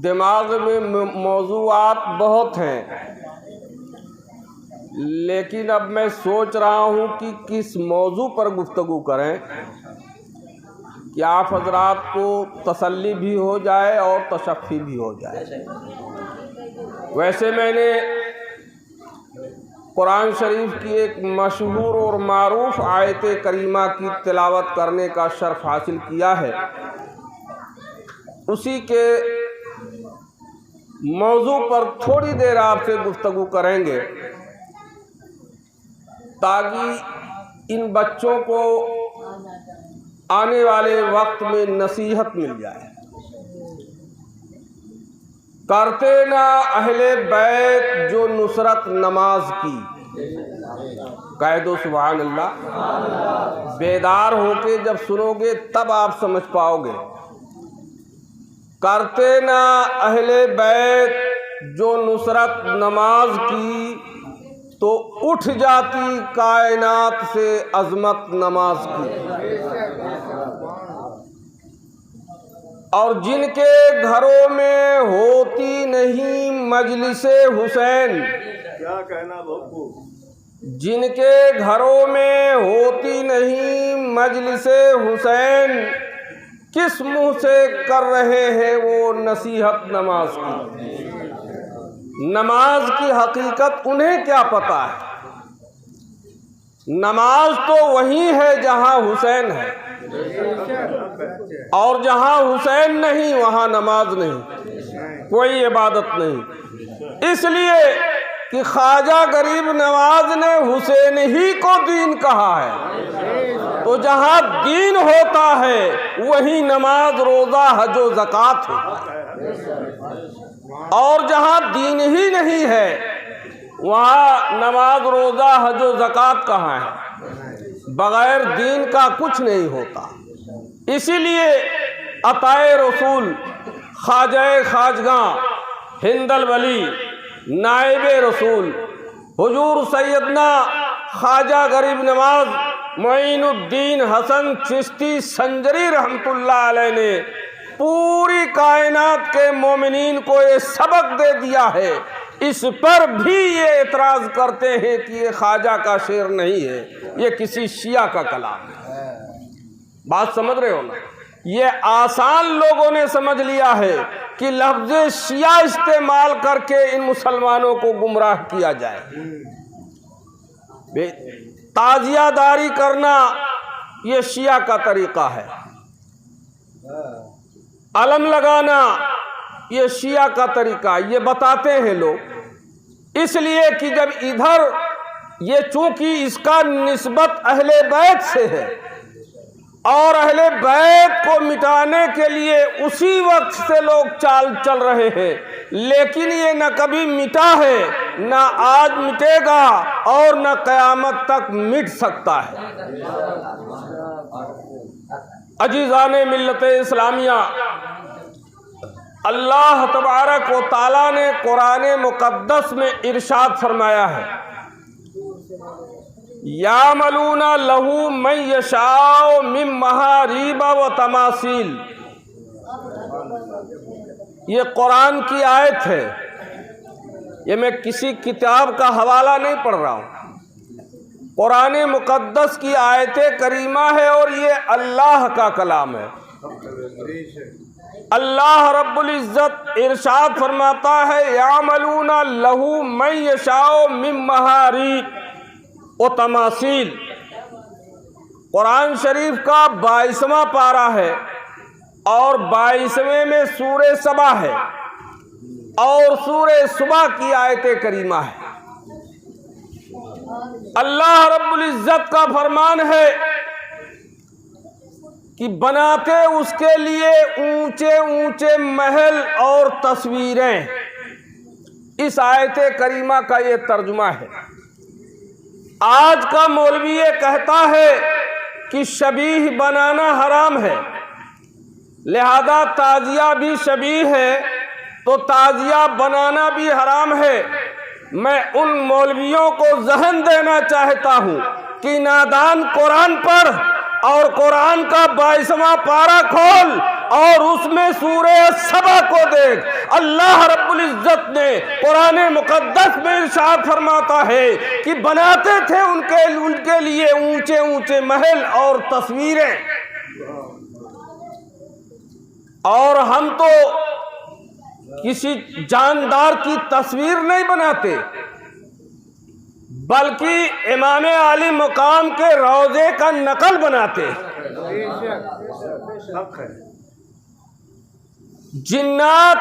دماغ میں موضوعات بہت ہیں، لیکن اب میں سوچ رہا ہوں کہ کس موضوع پر گفتگو کریں کہ آپ حضرات کو تسلی بھی ہو جائے اور تشفی بھی ہو جائے۔ ویسے میں نے قرآن شریف کی ایک مشہور اور معروف آیت کریمہ کی تلاوت کرنے کا شرف حاصل کیا ہے، اسی کے موضوع پر تھوڑی دیر آپ سے گفتگو کریں گے تاکہ ان بچوں کو آنے والے وقت میں نصیحت مل جائے۔ کرتے نہ اہل بیت جو نصرت نماز کی، کہہ دو سبحان اللہ۔ بیدار ہو کے جب سنو گے تب آپ سمجھ پاؤ گے۔ کرتے نہ اہل بیت جو نصرت نماز کی، تو اٹھ جاتی کائنات سے عظمت نماز کی۔ اور جن کے گھروں میں ہوتی نہیں مجلس حسین، کیا کہنا بابو، جن کے گھروں میں ہوتی نہیں مجلس حسین، کس منہ سے کر رہے ہیں وہ نصیحت نماز کی۔ نماز کی حقیقت انہیں کیا پتہ ہے؟ نماز تو وہی ہے جہاں حسین ہے، اور جہاں حسین نہیں وہاں نماز نہیں، کوئی عبادت نہیں۔ اس لیے کہ خواجہ غریب نواز نے حسین ہی کو دین کہا ہے، تو جہاں دین ہوتا ہے وہیں نماز روزہ حج و زکوٰۃ ہوتا ہے، اور جہاں دین ہی نہیں ہے وہاں نماز روزہ حج و زکوٰۃ کہاں ہے؟ بغیر دین کا کچھ نہیں ہوتا۔ اسی لیے عطائے رسول، خواجہ خواجگاں، ہند الولی، نائب رسول حضور سیدنا خواجہ غریب نواز معین الدین حسن چشتی سنجری رحمۃ اللہ علیہ نے پوری کائنات کے مومنین کو یہ سبق دے دیا ہے۔ اس پر بھی یہ اعتراض کرتے ہیں کہ یہ خواجہ کا شعر نہیں ہے، یہ کسی شیعہ کا کلام ہے۔ بات سمجھ رہے ہو نا؟ یہ آسان لوگوں نے سمجھ لیا ہے کہ لفظ شیعہ استعمال کر کے ان مسلمانوں کو گمراہ کیا جائے۔ تعزیہ داری کرنا یہ شیعہ کا طریقہ ہے، علم لگانا یہ شیعہ کا طریقہ ہے، یہ بتاتے ہیں لوگ۔ اس لیے کہ جب ادھر یہ چونکہ اس کا نسبت اہل بیت سے ہے، اور اہل بیت کو مٹانے کے لیے اسی وقت سے لوگ چال چل رہے ہیں، لیکن یہ نہ کبھی مٹا ہے، نہ آج مٹے گا، اور نہ قیامت تک مٹ سکتا ہے۔ عزیزان ملت اسلامیہ، اللہ تبارک و تعالیٰ نے قرآن مقدس میں ارشاد فرمایا ہے، یعملون لہ من یشاء من محاریب و تماثیل۔ یہ قرآن کی آیت ہے، یہ میں کسی کتاب کا حوالہ نہیں پڑھ رہا ہوں، قرآن مقدس کی آیت کریمہ ہے، اور یہ اللہ کا کلام ہے۔ اللہ رب العزت ارشاد فرماتا ہے، یعملون لہ من یشاء من محاریب و تماثیل۔ قرآن شریف کا 22واں پارہ ہے، اور 22ویں میں سورہ سبا ہے، اور سورہ سبا کی آیت کریمہ ہے۔ اللہ رب العزت کا فرمان ہے کہ بناتے اس کے لیے اونچے اونچے محل اور تصویریں۔ اس آیت کریمہ کا یہ ترجمہ ہے۔ آج کا مولوی یہ کہتا ہے کہ شبیہ بنانا حرام ہے، لہذا تعزیہ بھی شبیہ ہے، تو تعزیہ بنانا بھی حرام ہے۔ میں ان مولویوں کو ذہن دینا چاہتا ہوں کہ نادان قرآن پڑھ اور قرآن کا 22واں پارہ کھول، اور اس میں سورہ سبا کو دیکھ، اللہ رب العزت نے قرآن مقدس میں ارشاد فرماتا ہے کہ بناتے تھے ان کے لیے اونچے اونچے محل اور تصویریں، اور ہم تو کسی جاندار کی تصویر نہیں بناتے، بلکہ امام عالی مقام کے روضے کا نقل بناتے۔ جنات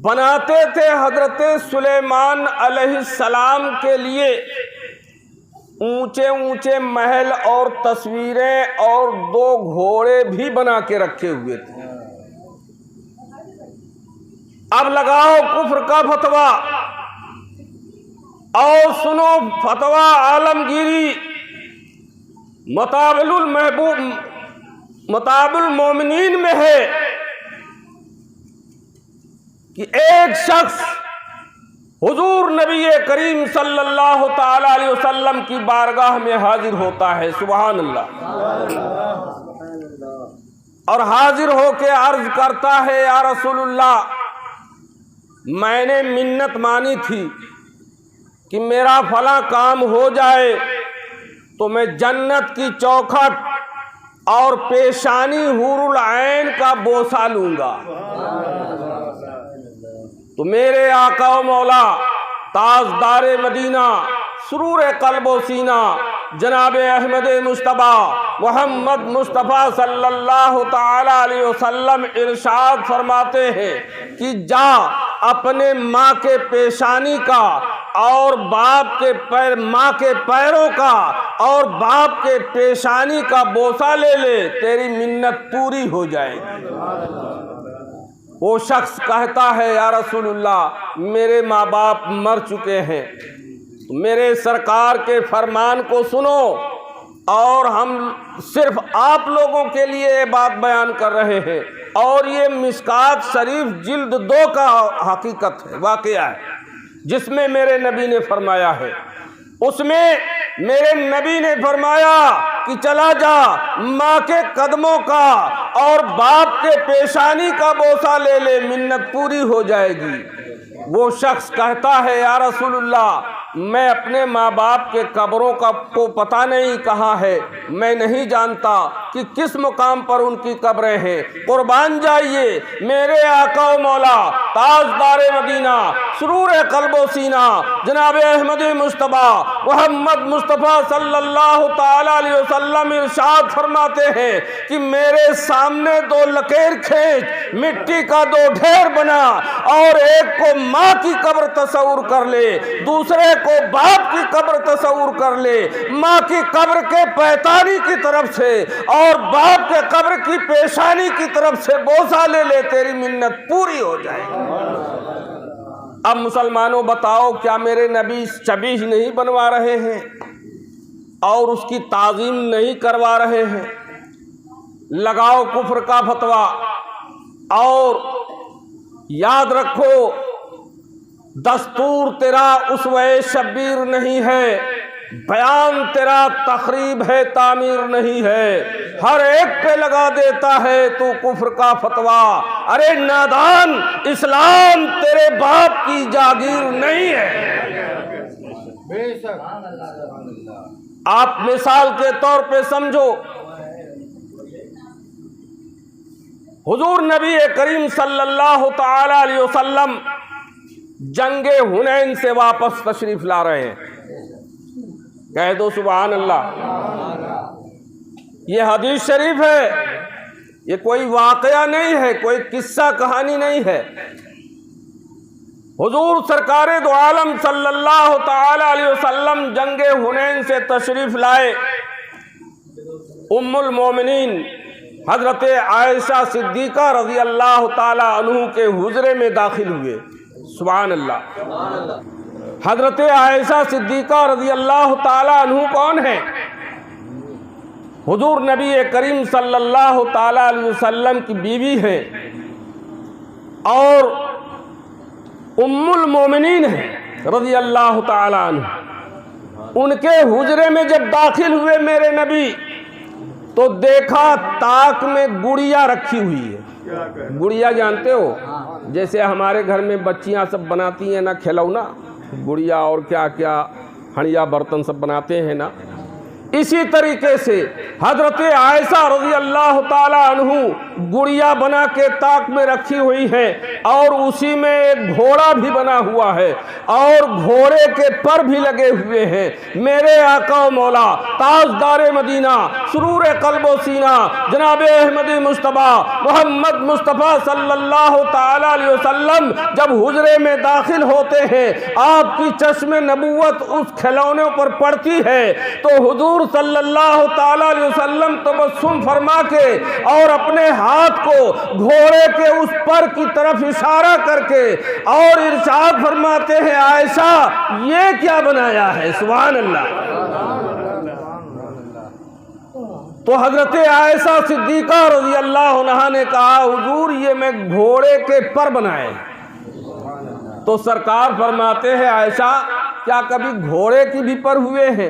بناتے تھے حضرت سلیمان علیہ السلام کے لیے اونچے اونچے محل اور تصویریں، اور 2 گھوڑے بھی بنا کے رکھے ہوئے تھے۔ اب لگاؤ کفر کا فتویٰ اور سنو فتویٰ عالمگیری مطابع المومنین میں ہے کہ ایک شخص حضور نبی کریم صلی اللہ تعالی علیہ وسلم کی بارگاہ میں حاضر ہوتا ہے، سبحان اللہ، اور حاضر ہو کے عرض کرتا ہے، یا رسول اللہ، میں نے منت مانی تھی کہ میرا فلاں کام ہو جائے تو میں جنت کی چوکھٹ اور پیشانی حور العین کا بوسہ لوں گا۔ تو میرے آقا و مولا تاجدار مدینہ سرور قلب و سینہ جناب احمد مصطفیٰ محمد مصطفیٰ صلی اللہ تعالی علیہ وسلم ارشاد فرماتے ہیں کہ جا اپنے ماں کے پیشانی کا اور ماں کے پیروں کا اور باپ کے پیشانی کا بوسہ لے لے، تیری منت پوری ہو جائے گی۔ وہ شخص کہتا ہے، یا رسول اللہ، میرے ماں باپ مر چکے ہیں، میرے سرکار کے فرمان کو سنو، اور ہم صرف آپ لوگوں کے لیے یہ بات بیان کر رہے ہیں، اور یہ مشکات شریف جلد 2 کا حقیقت ہے، واقعہ ہے، جس میں میرے نبی نے فرمایا ہے۔ اس میں میرے نبی نے فرمایا کہ چلا جا ماں کے قدموں کا اور باپ کے پیشانی کا بوسہ لے لے، منت پوری ہو جائے گی۔ وہ شخص کہتا ہے، یا رسول اللہ، میں اپنے ماں باپ کے قبروں کو پتہ نہیں کہاں ہے، میں نہیں جانتا کہ کس مقام پر ان کی قبریں ہیں، قربان جائیے میرے آقا و مولا تاجدار مدینہ سرور قلب و سینہ جناب احمد مصطفیٰ محمد مصطفیٰ صلی اللہ تعالی علیہ وسلم ارشاد فرماتے ہیں کہ میرے سامنے 2 لکیر کھینچ، مٹی کا 2 ڈھیر بنا، اور ایک کو ماں کی قبر تصور کر لے، دوسرے کو باپ کی قبر تصور کر لے، ماں کی قبر کے پیتانی کی طرف سے اور باپ کے قبر کی پیشانی کی طرف سے بوسہ لے لے، تیری منت پوری ہو جائے گی۔ اب مسلمانوں بتاؤ، کیا میرے نبی شبیہ نہیں بنوا رہے ہیں اور اس کی تعظیم نہیں کروا رہے ہیں؟ لگاؤ کفر کا فتویٰ، اور یاد رکھو دستور تیرا اسوہ شبیر نہیں ہے، بیان تیرا تخریب ہے، تعمیر نہیں ہے، ہر ایک پہ لگا دیتا ہے تو کفر کا فتویٰ۔ ارے نادان، اسلام تیرے باپ کی جاگیر نہیں ہے۔ آپ مثال کے طور پہ سمجھو، حضور نبی کریم صلی اللہ تعالی علیہ وسلم جنگ حنین سے واپس تشریف لا رہے ہیں، کہہ دو سبحان اللہ۔ یہ حدیث شریف ہے، یہ کوئی واقعہ نہیں ہے، کوئی قصہ کہانی نہیں ہے۔ حضور سرکار دو عالم صلی اللہ تعالی علیہ وسلم جنگ حنین سے تشریف لائے، ام المومنین حضرت عائشہ صدیقہ رضی اللہ تعالی عنہ کے حجرے میں داخل ہوئے، سبحان اللہ۔ حضرت عائشہ صدیقہ رضی اللہ تعالی عنہ کون ہے؟ حضور نبی کریم صلی اللہ تعالی علیہ وسلم کی بیوی ہے اور ام المومنین ہے رضی اللہ تعالی عنہ۔ ان کے حجرے میں جب داخل ہوئے میرے نبی تو دیکھا تاک میں گڑیا رکھی ہوئی ہے. کیا کہنا گڑیا جانتے ہو؟ جیسے ہمارے گھر میں بچیاں سب بناتی ہیں نا کھلونا، گڑیا اور کیا کیا ہڑیا برتن سب بناتے ہیں نا، اسی طریقے سے حضرت عائشہ رضی اللہ تعالی عنہ گڑیا بنا کے تاک میں رکھی ہوئی ہے، اور اسی میں ایک گھوڑا بھی بنا ہوا ہے اور گھوڑے کے پر بھی لگے ہوئے ہیں. میرے آقا و مولا تاجدار مدینہ سرور قلب و سینہ جناب احمد مصطفیٰ محمد مصطفیٰ صلی اللہ تعالی علیہ وسلم جب حجرے میں داخل ہوتے ہیں، آپ کی چشم نبوت اس کھلونے پر پڑتی ہے تو حضور صلی اللہ تعالی علیہ وسلم تبسم فرما کے اور اپنے ہاتھ کو گھوڑے کے اس پر کی طرف اشارہ کر کے اور ارشاد فرماتے ہیں عائشہ یہ کیا بنایا ہے؟ سبحان اللہ. تو حضرت عائشہ صدیقہ رضی اللہ عنہا نے کہا حضور یہ میں گھوڑے کے پر بنائے. تو سرکار فرماتے ہیں عائشہ کیا کبھی گھوڑے کی بھی پر ہوئے ہیں؟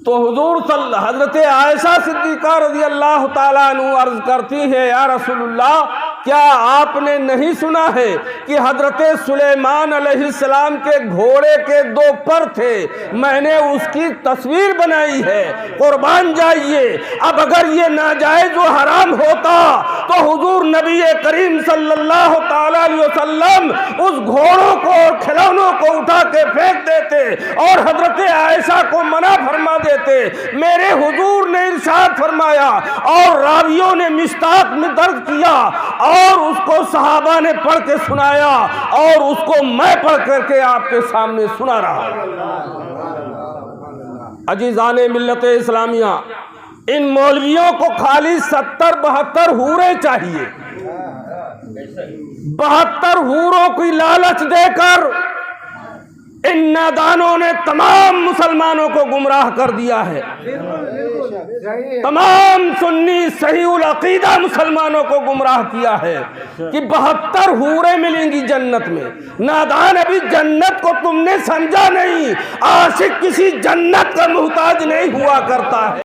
تو حضرت عائشہ صدیقہ رضی اللہ تعالیٰ عنہ عرض کرتی ہے یا رسول اللہ کیا آپ نے نہیں سنا ہے کہ حضرت سلیمان علیہ السلام کے گھوڑے کے 2 پر تھے، میں نے اس کی تصویر بنائی ہے، قربان جائیے. اب اگر یہ ناجائز و حرام ہوتا تو حضور نبی کریم صلی اللہ تعالیٰ علیہ وسلم اس گھوڑوں کو اور کھلونوں کو اٹھا کے پھینک دیتے اور حضرت عائشہ کو منع فرما دیتے. میرے حضور نے ارشاد فرمایا اور راویوں نے مشتاق میں درج کیا اور اس کو صحابہ نے پڑھ کے سنایا اور اس کو میں پڑھ کر کے آپ کے سامنے سنا رہا. عزیزان ملت اسلامیہ، ان مولویوں کو خالی 70-72 حوریں چاہیے. 72 حوروں کی لالچ دے کر ان نادانوں نے تمام مسلمانوں کو گمراہ کر دیا ہے. تمام سنی صحیح العقیدہ مسلمانوں کو گمراہ کیا ہے کہ 72 حوریں ملیں گی جنت میں. نادان ابھی جنت کو تم نے سمجھا نہیں، عاشق کسی جنت کا محتاج نہیں ہوا کرتا ہے.